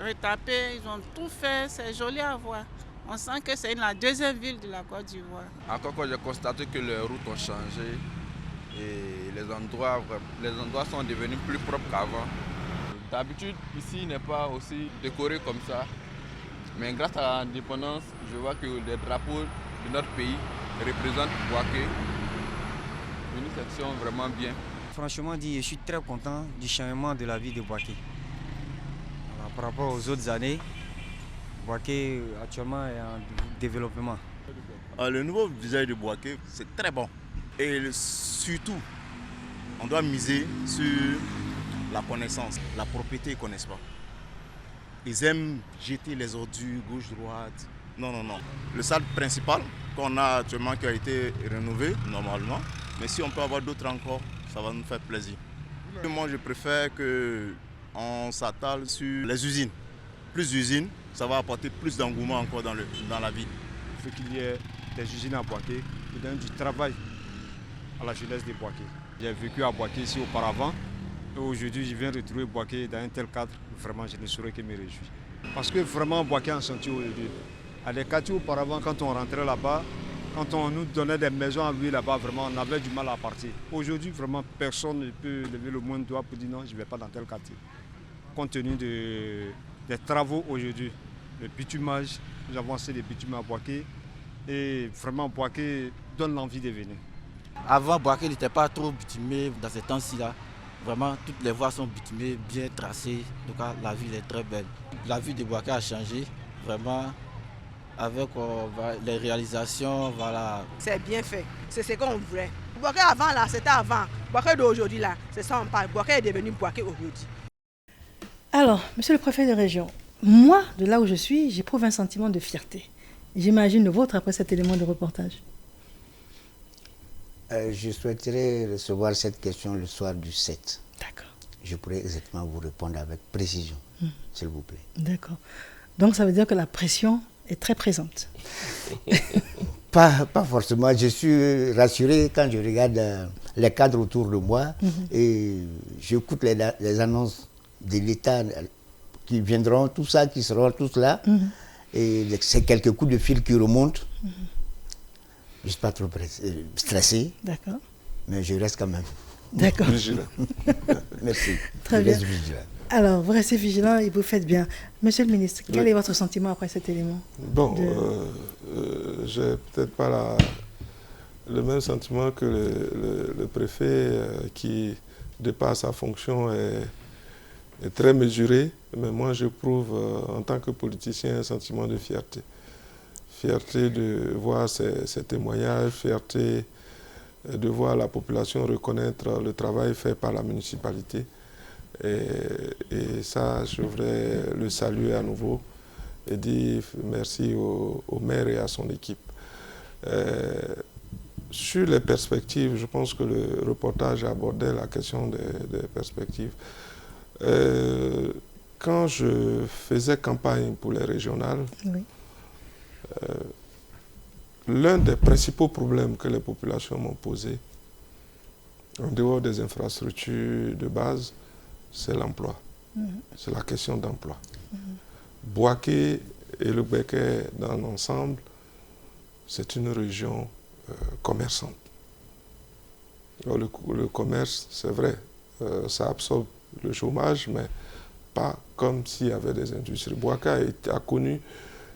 retapé. Ils ont tout fait. C'est joli à voir. On sent que c'est la deuxième ville de la Côte d'Ivoire. Encore quand j'ai constaté que les routes ont changé et les endroits sont devenus plus propres qu'avant. D'habitude, ici n'est pas aussi décoré comme ça. Mais grâce à l'indépendance, je vois que les drapeaux de notre pays représentent Bouaké. Une section vraiment bien. Franchement dit, je suis très content du changement de la vie de Bouaké. Par rapport aux autres années, Bouaké actuellement est en développement. Le nouveau visage de Bouaké, c'est très bon. Et surtout, on doit miser sur la connaissance. La propriété, ils ne connaissent pas. Ils aiment jeter les ordures gauche, droite. Non, non, non. Le stade principal qu'on a actuellement qui a été rénové normalement. Mais si on peut avoir d'autres encore, ça va nous faire plaisir. Moi, je préfère qu'on s'attale sur les usines. Plus d'usines, ça va apporter plus d'engouement encore dans la ville. Il faut qu'il y ait des usines à Bouaké qui donnent du travail à la jeunesse de Bouaké. J'ai vécu à Bouaké ici auparavant. Et aujourd'hui, je viens retrouver Bouaké dans un tel cadre. Vraiment, je ne saurais que me réjouir. Parce que vraiment, Bouaké en senti aujourd'hui. À des quartiers auparavant, quand on rentrait là-bas, quand on nous donnait des maisons à louer là-bas, vraiment, on avait du mal à partir. Aujourd'hui, vraiment, personne ne peut lever le moindre doigt pour dire non, je ne vais pas dans tel quartier. Compte tenu des travaux aujourd'hui, le bitumage, nous avons assez de bitume à Bouaké. Et vraiment, Bouaké donne l'envie de venir. Avant, Bouaké n'était pas trop bitumé dans ces temps-ci là. Vraiment, toutes les voies sont bitumées, bien tracées. En tout cas, la ville est très belle. La ville de Boaké a changé, vraiment, avec les réalisations, voilà. C'est bien fait, c'est ce qu'on voulait. Boaké avant, là, c'était avant. Boaké d'aujourd'hui, là, c'est ça on parle. Boaké est devenu Boaké aujourd'hui. Alors, monsieur le préfet de région, moi, de là où je suis, j'éprouve un sentiment de fierté. J'imagine le vôtre après cet élément de reportage. Je souhaiterais recevoir cette question le soir du 7. D'accord. Je pourrais exactement vous répondre avec précision, s'il vous plaît. D'accord. Donc ça veut dire que la pression est très présente. Pas forcément. Je suis rassuré quand je regarde les cadres autour de moi et j'écoute les annonces de l'État qui viendront, tout ça, qui seront tous là. Et c'est quelques coups de fil qui remontent. Je ne suis pas trop stressé. D'accord. Mais je reste quand même. D'accord. Vigilant. Merci. Très bien. Alors, vous restez vigilant et vous faites bien. Monsieur le ministre, quel est votre sentiment après cet élément? Bon, j'ai peut-être pas le même sentiment que le préfet qui, de par sa fonction, est très mesuré. Mais moi, j'éprouve en tant que politicien un sentiment de fierté. Fierté de voir ces témoignages, fierté de voir la population reconnaître le travail fait par la municipalité. Et ça, je voudrais le saluer à nouveau et dire merci au maire et à son équipe. Sur les perspectives, je pense que le reportage abordait la question des perspectives. Quand je faisais campagne pour les régionales, oui. L'un des principaux problèmes que les populations m'ont posé, en dehors des infrastructures de base, c'est l'emploi. C'est la question d'emploi. Boaké et le Béké dans l'ensemble, c'est une région commerçante. Alors, le commerce, c'est vrai, ça absorbe le chômage, mais pas comme s'il y avait des industries. Boaké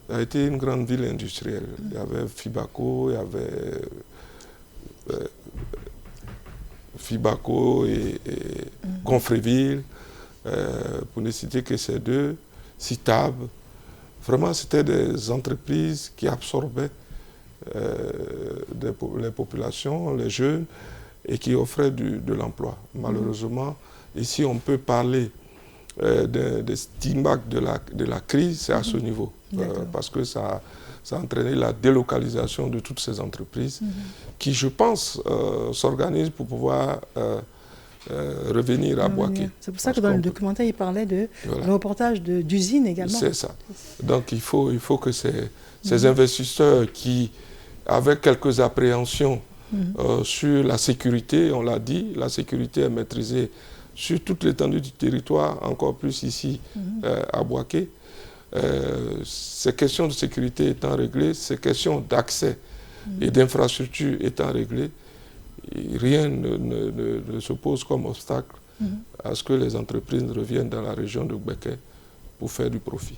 a été une grande ville industrielle. Il y avait Fibaco, il y avait Fibaco et Gonfreville, pour ne citer que ces deux, Citab. Vraiment, c'était des entreprises qui absorbaient les populations, les jeunes, et qui offraient de l'emploi. Malheureusement, ici, on peut parler des stigmates de la crise, c'est à ce niveau. Parce que ça a entraîné la délocalisation de toutes ces entreprises qui, je pense, s'organisent pour pouvoir revenir à Boaké. C'est pour ça que dans le documentaire, il parlait de le reportage d'usines également. C'est ça. Donc il faut que ces investisseurs qui, avec quelques appréhensions sur la sécurité, on l'a dit, la sécurité est maîtrisée sur toute l'étendue du territoire, encore plus ici à Boaké. Ces questions de sécurité étant réglées, ces questions d'accès et d'infrastructure étant réglées, rien ne se pose comme obstacle à ce que les entreprises reviennent dans la région de Béké pour faire du profit.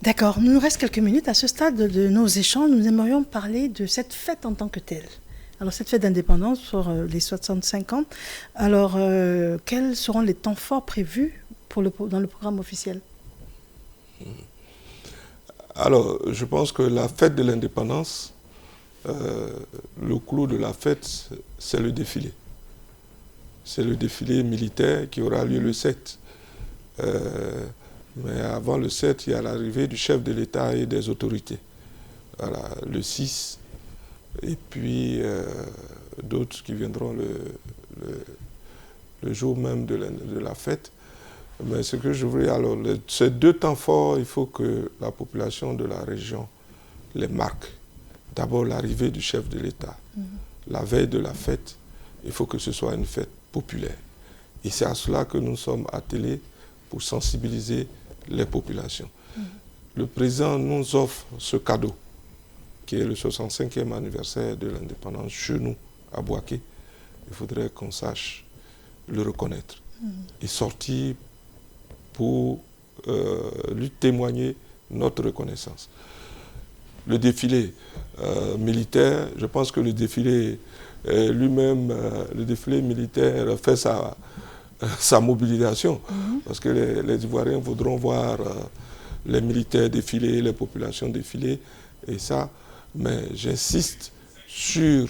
D'accord, il nous reste quelques minutes. À ce stade de nos échanges, nous aimerions parler de cette fête en tant que telle. Alors, cette fête d'indépendance pour les 65 ans. Alors, quels seront les temps forts prévus dans le programme officiel? Alors, je pense que la fête de l'indépendance, le clou de la fête, c'est le défilé. C'est le défilé militaire qui aura lieu le 7. Mais avant le 7, il y a l'arrivée du chef de l'État et des autorités. Voilà, le 6. Et puis d'autres qui viendront le jour même de la fête. Mais ce que je voulais, alors, ces deux temps forts, il faut que la population de la région les marque. D'abord l'arrivée du chef de l'État. La veille de la fête, il faut que ce soit une fête populaire. Et c'est à cela que nous sommes attelés pour sensibiliser les populations. Le président nous offre ce cadeau, qui est le 65e anniversaire de l'indépendance chez nous, à Boaké. Il faudrait qu'on sache le reconnaître et sortir pour lui témoigner notre reconnaissance. Le défilé militaire, je pense que le défilé lui-même, le défilé militaire fait sa mobilisation. Parce que les Ivoiriens voudront voir les militaires défiler, les populations défiler, et ça, mais j'insiste sur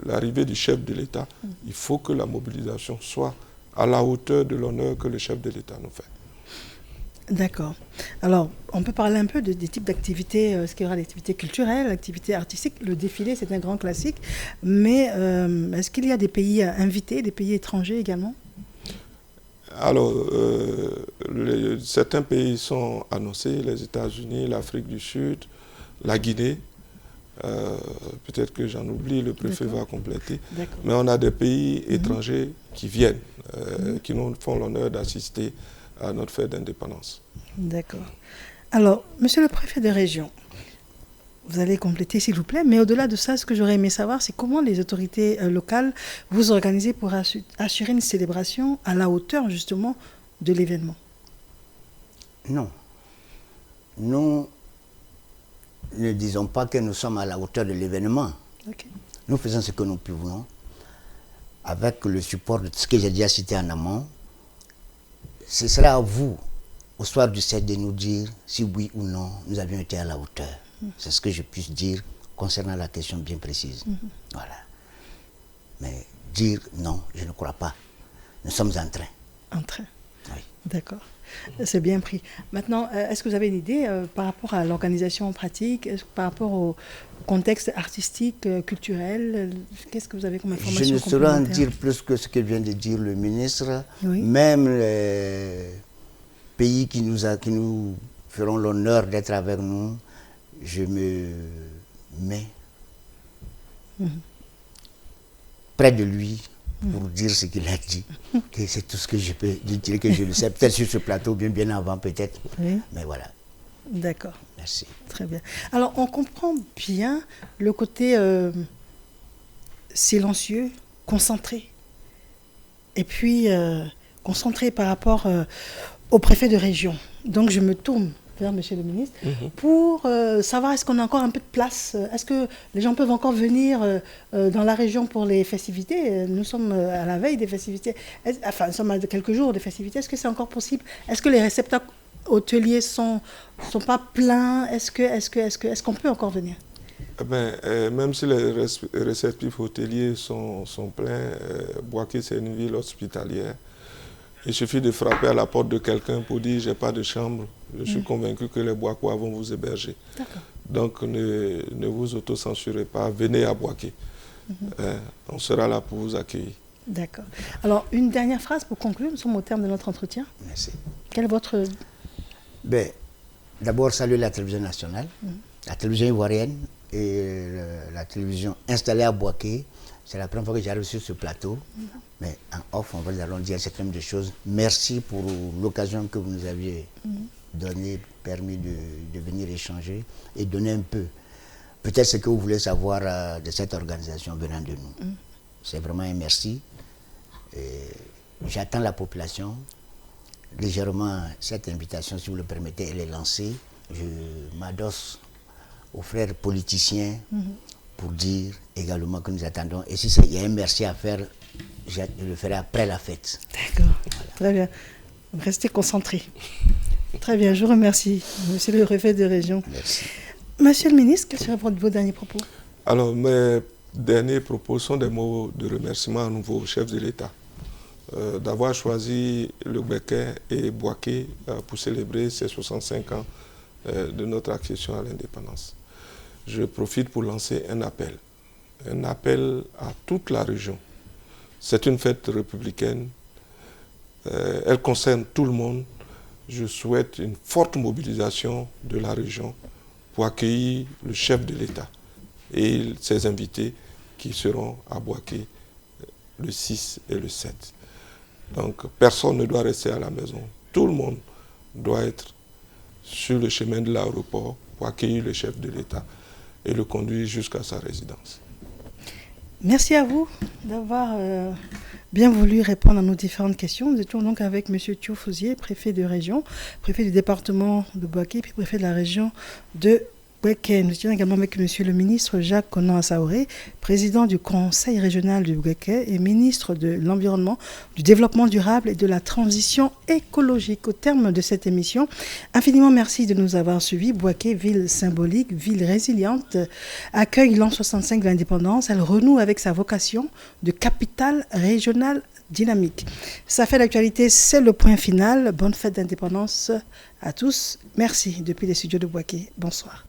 l'arrivée du chef de l'État. Il faut que la mobilisation soit à la hauteur de l'honneur que le chef de l'État nous fait. D'accord. Alors, on peut parler un peu des types d'activités, ce qu'il y aura d'activités culturelles, l'activité artistique. Le défilé, c'est un grand classique. Mais est-ce qu'il y a des pays invités, des pays étrangers également? Alors, certains pays sont annoncés, les États-Unis, l'Afrique du Sud, la Guinée. Peut-être que j'en oublie, le préfet va compléter. Mais on a des pays étrangers qui viennent, qui nous font l'honneur d'assister à notre fête d'indépendance. D'accord. Alors, monsieur le préfet de région, vous allez compléter s'il vous plaît, mais au-delà de ça, ce que j'aurais aimé savoir, c'est comment les autorités locales vous organisez pour assurer une célébration à la hauteur justement de l'événement. Non. Nous ne disons pas que nous sommes à la hauteur de l'événement. Okay. Nous faisons ce que nous pouvons avec le support de ce que j'ai déjà cité en amont. Ce sera à vous, au soir du 7, de nous dire si oui ou non nous avions été à la hauteur. C'est ce que je puisse dire concernant la question bien précise. Voilà. Mais dire non, je ne crois pas. Nous sommes en train. En train. Oui. D'accord. C'est bien pris. Maintenant, est-ce que vous avez une idée par rapport à l'organisation en pratique, par rapport au contexte artistique, culturel? Qu'est-ce que vous avez comme information? Je ne saurais en dire plus que ce que vient de dire le ministre. Oui. Même les pays qui nous feront l'honneur d'être avec nous, je me mets près de lui pour dire ce qu'il a dit. Que c'est tout ce que je peux dire, que je le sais. Peut-être sur ce plateau, bien avant peut-être. Oui. Mais voilà. D'accord. Merci. Très bien. Alors, on comprend bien le côté silencieux, concentré. Et puis, concentré par rapport au préfet de région. Donc, je me tourne vers monsieur le ministre pour savoir est-ce qu'on a encore un peu de place. Est-ce que les gens peuvent encore venir dans la région pour les festivités? Nous sommes à la veille des festivités. Enfin, nous sommes à quelques jours des festivités. Est-ce que c'est encore possible? Est-ce que les réceptacles hôteliers sont pas pleins? Est-ce qu'on peut encore venir? Même si les réceptifs hôteliers sont pleins, Bouaké, c'est une ville hospitalière. Il suffit de frapper à la porte de quelqu'un pour dire « j'ai pas de chambre ». Je suis convaincu que les Bouakois vont vous héberger. Donc ne vous autocensurez pas, venez à Bouaké. On sera là pour vous accueillir. D'accord. Alors, une dernière phrase pour conclure, nous sommes au terme de notre entretien. Merci. Quel est votre... D'abord, saluer la télévision nationale, la télévision ivoirienne et la télévision installée à Bouaké. C'est la première fois que j'arrive sur ce plateau. Mais en off, on va allons dire un certain nombre de choses. Merci pour l'occasion que vous nous aviez donnée, permis de venir échanger et donner un peu, peut-être ce que vous voulez savoir de cette organisation venant de nous. C'est vraiment un merci. J'attends la population. Légèrement, cette invitation, si vous le permettez, elle est lancée. Je m'adosse aux frères politiciens pour dire également que nous attendons. Et si il y a un merci à faire, je le ferai après la fête. D'accord. Voilà. Très bien. Restez concentrés. Très bien, je vous remercie, monsieur le préfet de région. Merci. Monsieur le ministre, quels seraient vos derniers propos? Alors, mes derniers propos sont des mots de remerciement à nouveau au chef de l'État d'avoir choisi le Béquet et Bouaké pour célébrer ces 65 ans de notre accession à l'indépendance. Je profite pour lancer un appel à toute la région. C'est une fête républicaine, elle concerne tout le monde. Je souhaite une forte mobilisation de la région pour accueillir le chef de l'État et ses invités qui seront à Bouaké le 6 et le 7. Donc personne ne doit rester à la maison. Tout le monde doit être sur le chemin de l'aéroport pour accueillir le chef de l'État et le conduire jusqu'à sa résidence. Merci à vous d'avoir bien voulu répondre à nos différentes questions. Nous étions donc avec M. Thio Fouzier, préfet de région, préfet du département de Bouaké, puis préfet de la région de Bouaké. Nous étions également avec Monsieur le ministre Jacques Konan-Assaoré, président du Conseil régional du Bouaké et ministre de l'Environnement, du Développement durable et de la Transition écologique. Au terme de cette émission, infiniment merci de nous avoir suivis. Bouaké, ville symbolique, ville résiliente, accueille l'an 65 de l'indépendance. Elle renoue avec sa vocation de capitale régionale dynamique. Ça fait l'actualité, c'est le point final. Bonne fête d'indépendance à tous. Merci depuis les studios de Bouaké. Bonsoir.